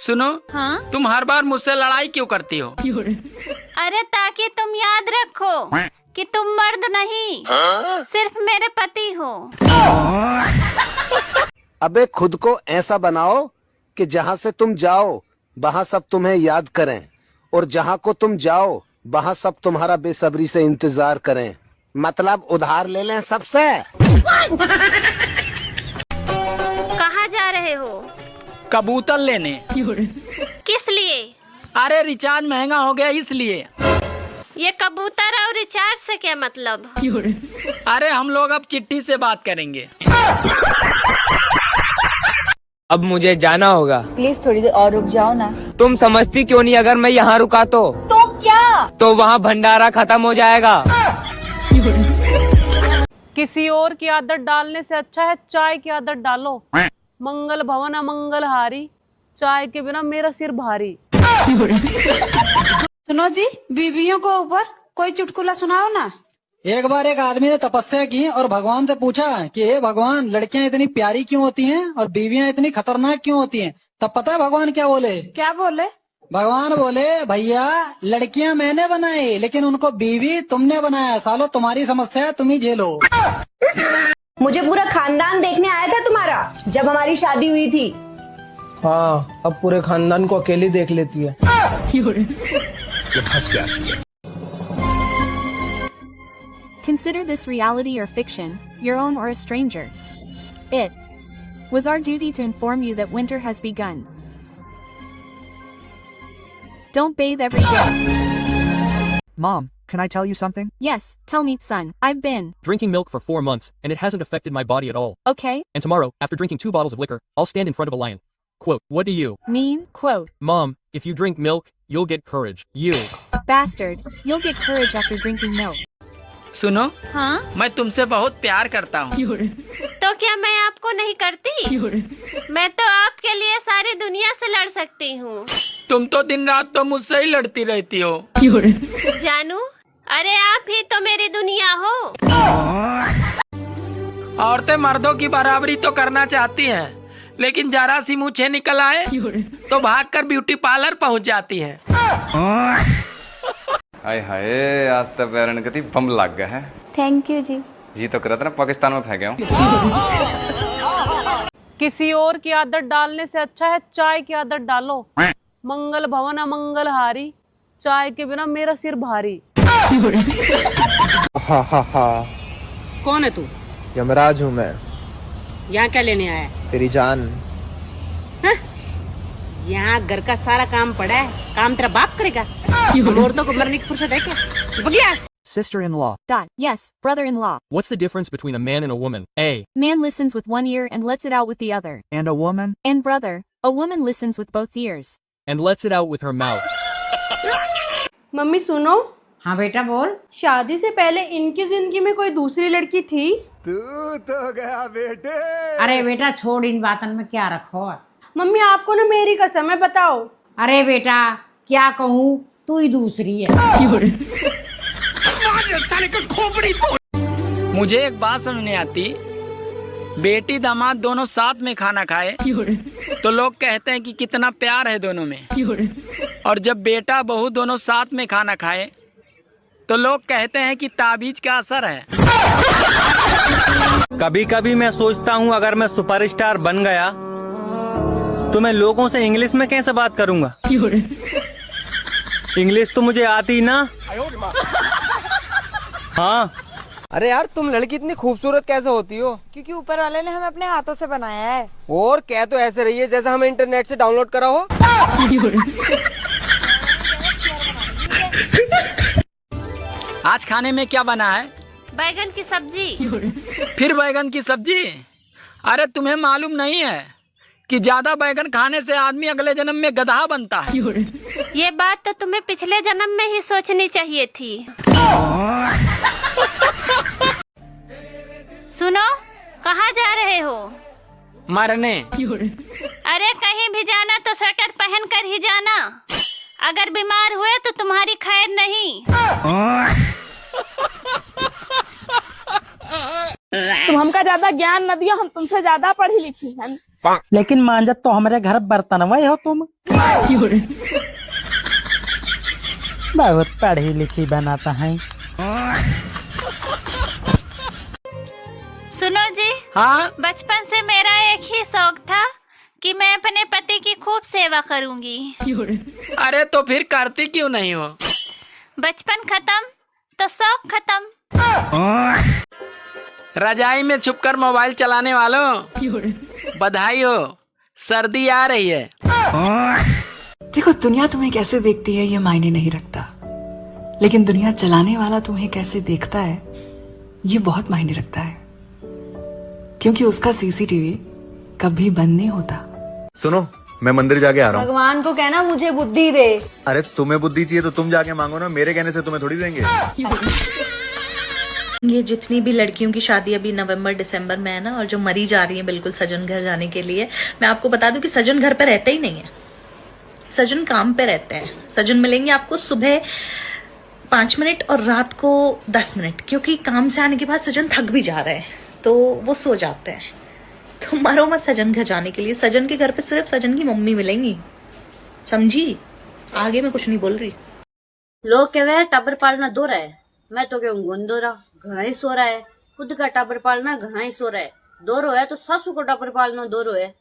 सुनो। हाँ? तुम हर बार मुझसे लड़ाई क्यों करती हो? अरे ताकि तुम याद रखो कि तुम मर्द नहीं, सिर्फ मेरे पति हो। अबे खुद को ऐसा बनाओ कि जहाँ से तुम जाओ वहाँ सब तुम्हें याद करें, और जहाँ को तुम जाओ वहाँ सब तुम्हारा बेसब्री से इंतजार करें। मतलब उधार ले लें सबसे। कहाँ जा रहे हो? कबूतर लेने। किस लिए? अरे रिचार्ज महंगा हो गया इसलिए। ये कबूतर और रिचार्ज से क्या मतलब? अरे हम लोग अब चिट्ठी से बात करेंगे। अब मुझे जाना होगा। प्लीज थोड़ी देर और रुक जाओ ना। तुम समझती क्यों नहीं? अगर मैं यहाँ रुका तो क्या? तो वहाँ भंडारा खत्म हो जाएगा। किसी और की आदत डालने से अच्छा है चाय की आदत डालो। मंगल भवन अमंगल हारी, चाय के बिना मेरा सिर भारी। सुनो जी, बीवियों को ऊपर कोई चुटकुला सुनाओ ना। एक बार एक आदमी ने तपस्या की और भगवान से पूछा कि हे भगवान, लड़कियां इतनी प्यारी क्यों होती हैं और बीवियां इतनी खतरनाक क्यों होती हैं? तब पता है भगवान क्या बोले? क्या बोले? भगवान बोले, भैया लड़कियां मैंने बनाई लेकिन उनको बीवी तुमने बनाया। सालो तुम्हारी समस्या है, तुम ही झेलो। मुझे पूरा खानदान देखने आया था तुम्हारा जब हमारी शादी हुई थी। हाँ, अब पूरे खानदान को अकेली देख लेती है। Consider this reality or fiction, your own or a stranger. It was our duty to inform you that winter has begun. Don't bathe every day. Mom, can I tell you something? Yes, tell me, son. I've been drinking milk for 4 months, and it hasn't affected my body at all. Okay. And tomorrow, after drinking 2 bottles of liquor, I'll stand in front of a lion. Quote, what do you mean? Quote, Mom, if you drink milk, you'll get courage. You bastard, you'll get courage after drinking milk. सुनो। हाँ? मैं तुमसे बहुत प्यार करता हूँ। तो क्या मैं आपको नहीं करती? मैं तो आपके लिए सारी दुनिया से लड़ सकती हूँ। तुम तो दिन रात तो मुझसे ही लड़ती रहती हो। जानू, अरे आप ही तो मेरी दुनिया हो। औरतें मर्दों की बराबरी तो करना चाहती हैं, लेकिन जरा सी मूछें निकल आए तो भागकर ब्यूटी पार्लर पहुंच जाती है। हाय हाय, आज तो पैरन कति बम लग गया है। थैंक यू जी। जी तो करता ना पाकिस्तान में फेंके हूँ। किसी और की आदत डालने से अच्छा है चाय की आदत डालो। मंगल भवन अमंगल हारी, चाय के बिना मेरा सिर भारी। कौन है तू? यमराज हूँ मैं। यहाँ क्या लेने आया है? तेरी जान। यहाँ घर का सारा काम पड़ा है, काम तेरा बाप करेगा। औरतों को मरने की फुर्सत है क्या? बगिया। Sister-in-law. Dot. Yes, brother-in-law. What's the difference between a man and a woman? A Man listens with one ear and lets it out with the other. And a woman? And brother, a woman listens with both ears. and lets it out with her mouth. Mummy सुनो। हाँ बेटा बोल। शादी से पहले इनकी जिंदगी में कोई दूसरी लड़की थी? तू तो गया बेटे। अरे बेटा छोड़, इन बातन में क्या रखो। मम्मी आपको ना मेरी कसम है, बताओ। अरे बेटा क्या कहूँ, तू ही दूसरी है। मुझे एक बात समझ नहीं आती, बेटी दामाद दोनों साथ में खाना खाए तो लोग कहते हैं कि कितना प्यार है दोनों में, और जब बेटा बहू दोनों साथ में खाना खाए तो लोग कहते हैं कि ताबीज का असर है। कभी कभी मैं सोचता हूँ अगर मैं सुपरस्टार बन गया तो मैं लोगों से इंग्लिश में कैसे बात करूँगा। इंग्लिश तो मुझे आती ना। हाँ। अरे यार तुम लड़की इतनी खूबसूरत कैसे होती हो? क्योंकि ऊपर वाले ने हमें अपने हाथों से बनाया है। और कह तो ऐसे रही है जैसे हमें इंटरनेट से डाउनलोड करा हो। आज खाने में क्या बना है? बैगन की सब्जी। फिर बैगन की सब्जी? अरे तुम्हें मालूम नहीं है कि ज्यादा बैगन खाने से आदमी अगले जन्म में गधा बनता है। ये बात तो तुम्हें पिछले जन्म में ही सोचनी चाहिए थी। सुनो, कहाँ जा रहे हो? मरने। अरे कहीं भी जाना तो स्वेटर पहन कर ही जाना, अगर बीमार हुए तो तुम्हारी खैर नहीं। तुम हमका ज्यादा ज्ञान न दियो, हम तुमसे ज्यादा पढ़ी लिखी हैं। लेकिन मांजत तो हमारे घर बर्तनवा हो तुम। बहुत पढ़ी लिखी बनाता है। सुनो जी। हाँ। बचपन से मेरा एक ही शौक था कि मैं अपने पति की खूब सेवा करूंगी। अरे तो फिर करती क्यों नहीं हो? बचपन खत्म तो शौक खत्म। रजाई में छुपकर मोबाइल चलाने वालों, बधाई हो, सर्दी आ रही है। देखो, दुनिया तुम्हें कैसे देखती है ये मायने नहीं रखता, लेकिन दुनिया चलाने वाला तुम्हें कैसे देखता है ये बहुत मायने रखता है, क्योंकि उसका सीसीटीवी कभी बंद नहीं होता। सुनो, मैं मंदिर जाके आ रहा हूँ। भगवान को कहना मुझे बुद्धि दे। अरे तुम्हें बुद्धि चाहिए तो तुम जाके मांगो ना, मेरे कहने से तुम्हें थोड़ी देंगे। ये जितनी भी लड़कियों की शादी अभी नवंबर दिसंबर में है ना, और जो मरी जा रही है बिल्कुल सजन घर जाने के लिए, मैं आपको बता दूं कि सजन घर पे रहते ही नहीं है, सजन काम पे रहते हैं। सजन मिलेंगे आपको सुबह 5 मिनट और रात को 10 मिनट, क्योंकि काम से आने के बाद सजन थक भी जा रहे हैं तो वो सो जाते हैं। तो मरो मत सजन घर जाने के लिए, सजन के घर पे सिर्फ सजन की मम्मी मिलेंगी, समझी? आगे मैं कुछ नहीं बोल रही। लोग कह रहे हैं टाबर पालना दो रहा है, मैं तो कहूँ गोंदोरा घना ही सो रहा है। खुद का टाबर पालना घना ही सो रहा है, दो रो है तो सासू को टाबर पालना दो रो है।